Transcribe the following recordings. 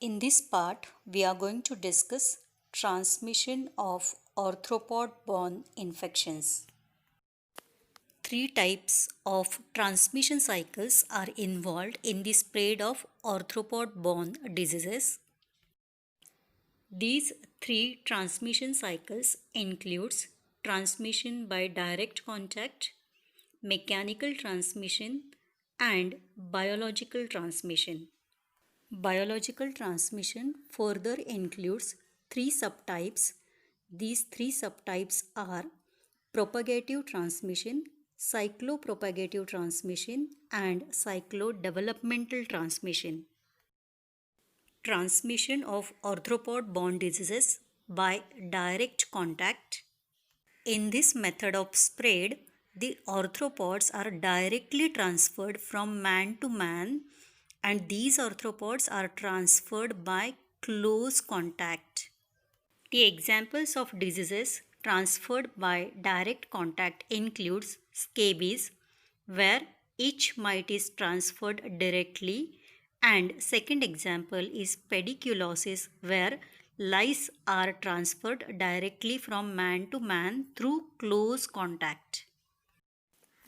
In this part, we are going to discuss transmission of arthropod-borne infections. Three types of transmission cycles are involved in the spread of arthropod-borne diseases. These three transmission cycles includes transmission by direct contact, mechanical transmission, and biological transmission. Biological transmission further includes three subtypes. These three subtypes are propagative transmission, cyclopropagative transmission, and cyclodevelopmental transmission. Transmission of arthropod-borne diseases by direct contact. In this method of spread, the arthropods are directly transferred from man to man, and these arthropods are transferred by close contact. The examples of diseases transferred by direct contact includes scabies, where each mite is transferred directly, and second example is pediculosis, where lice are transferred directly from man to man through close contact.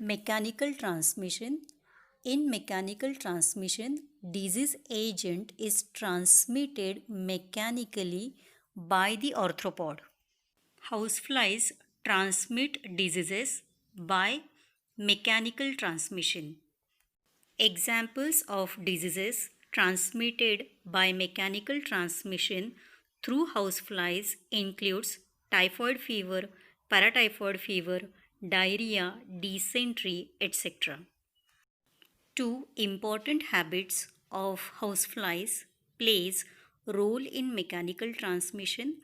Mechanical transmission. In mechanical transmission, disease agent is transmitted mechanically by the arthropod. Houseflies transmit diseases by mechanical transmission. Examples of diseases transmitted by mechanical transmission through houseflies includes typhoid fever, paratyphoid fever, diarrhea, dysentery, etc. Two important habits of houseflies plays role in mechanical transmission.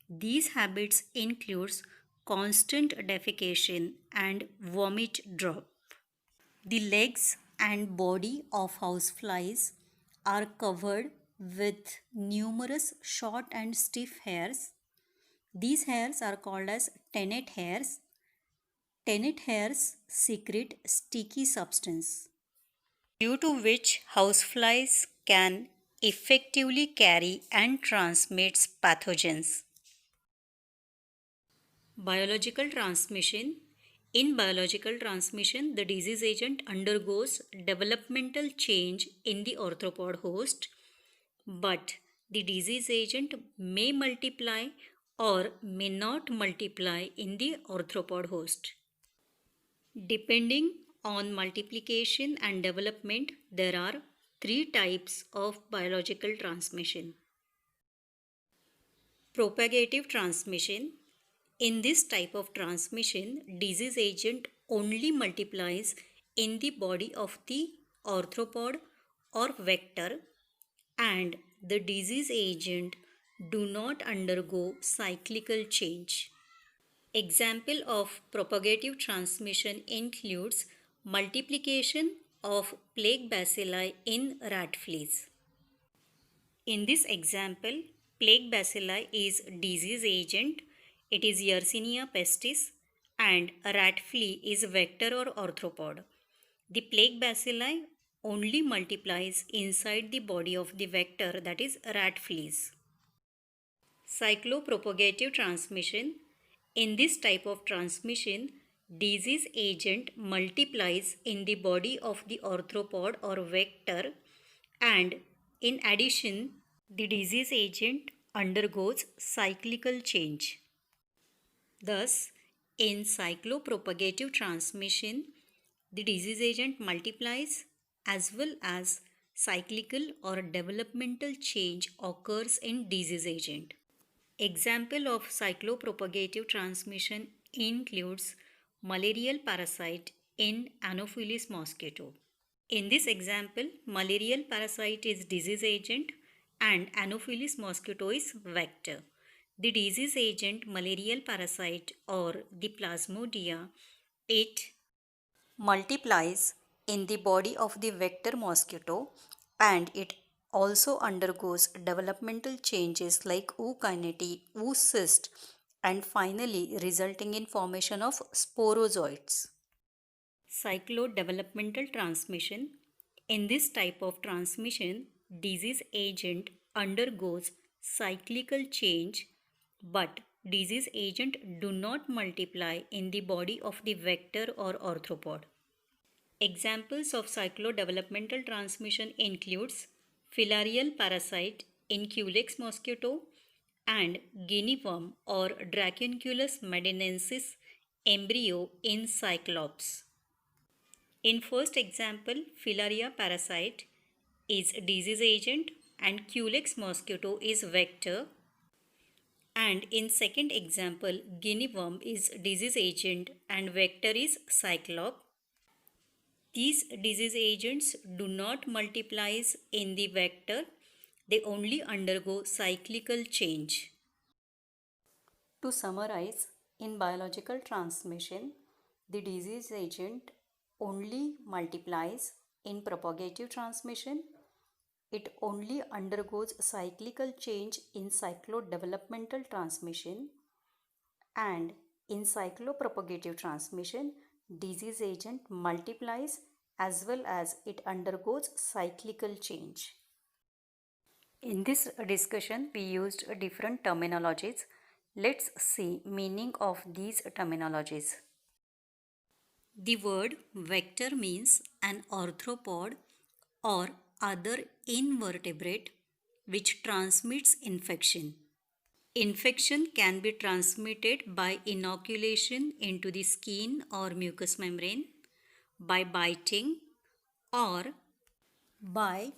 These habits includes constant defecation and vomit drop. The legs and body of houseflies are covered with numerous short and stiff hairs. These hairs are called as tennet hairs. Tennet hairs secrete sticky substance, due to which houseflies can effectively carry and transmit pathogens. Biological transmission. In biological transmission, the disease agent undergoes developmental change in the arthropod host, but the disease agent may multiply or may not multiply in the arthropod host. Depending on multiplication and development, there are three types of biological transmission. Propagative transmission. In this type of transmission, disease agent only multiplies in the body of the arthropod or vector, and the disease agent do not undergo cyclical change. Example of propagative transmission includes multiplication of plague bacilli in rat fleas. In this example, plague bacilli is disease agent. It is Yersinia pestis, and a rat flea is vector or arthropod. The plague bacilli only multiplies inside the body of the vector, that is rat fleas. Cyclopropagative transmission. In this type of transmission, disease agent multiplies in the body of the arthropod or vector, and in addition, the disease agent undergoes cyclical change. Thus, in cyclopropagative transmission, the disease agent multiplies as well as cyclical or developmental change occurs in disease agent. Example of cyclopropagative transmission includes malarial parasite in Anopheles mosquito. In this example, malarial parasite is disease agent and Anopheles mosquito is vector. The disease agent malarial parasite or the plasmodia, it multiplies in the body of the vector mosquito, and it also undergoes developmental changes like ookinety, oocyst, and finally resulting in formation of sporozoites. Cyclodevelopmental transmission. In this type of transmission, disease agent undergoes cyclical change, but disease agent do not multiply in the body of the vector or arthropod. Examples of cyclodevelopmental transmission includes filarial parasite in Culex mosquito and guinea worm or Dracunculus medinensis embryo in Cyclops. In first example, filaria parasite is disease agent and Culex mosquito is vector, and in second example, guinea worm is disease agent and vector is Cyclops. These disease agents do not multiply in the vector, they only undergo cyclical change. To summarize, in biological transmission, the disease agent only multiplies. In propagative transmission, it only undergoes cyclical change in cyclodevelopmental transmission, and in cyclopropagative transmission, disease agent multiplies as well as it undergoes cyclical change. In this discussion, we used different terminologies. Let's see meaning of these terminologies. The word vector means an arthropod or other invertebrate which transmits infection. Infection can be transmitted by inoculation into the skin or mucous membrane, by biting, or by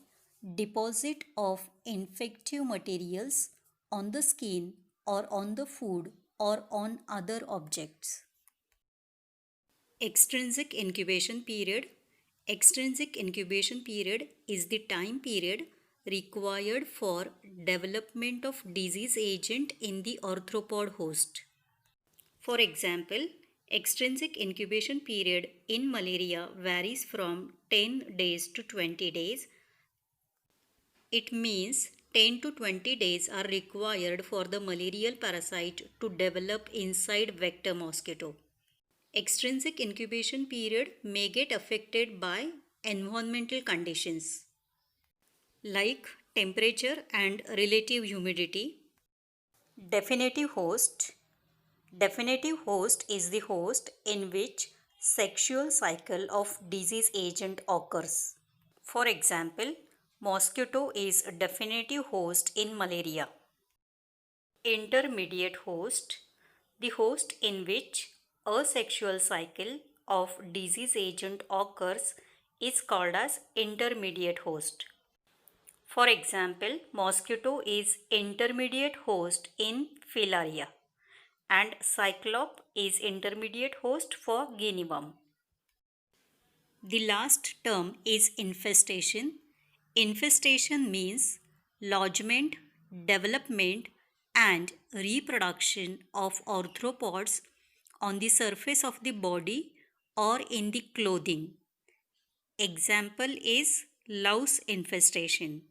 deposit of infective materials on the skin or on the food or on other objects. Extrinsic incubation period. Extrinsic incubation period is the time period required for development of disease agent in the arthropod host. For example, extrinsic incubation period in malaria varies from 10 days to 20 days. It means 10 to 20 days are required for the malarial parasite to develop inside vector mosquito. Extrinsic incubation period may get affected by environmental conditions like temperature and relative humidity. Definitive host. Definitive host is the host in which sexual cycle of disease agent occurs. For example, mosquito is a definitive host in malaria. Intermediate host. The host in which a sexual cycle of disease agent occurs is called as intermediate host. For example, mosquito is intermediate host in filaria and cyclop is intermediate host for guinea worm. The last term is infestation. Infestation means lodgement, development and reproduction of arthropods on the surface of the body or in the clothing. Example is louse infestation.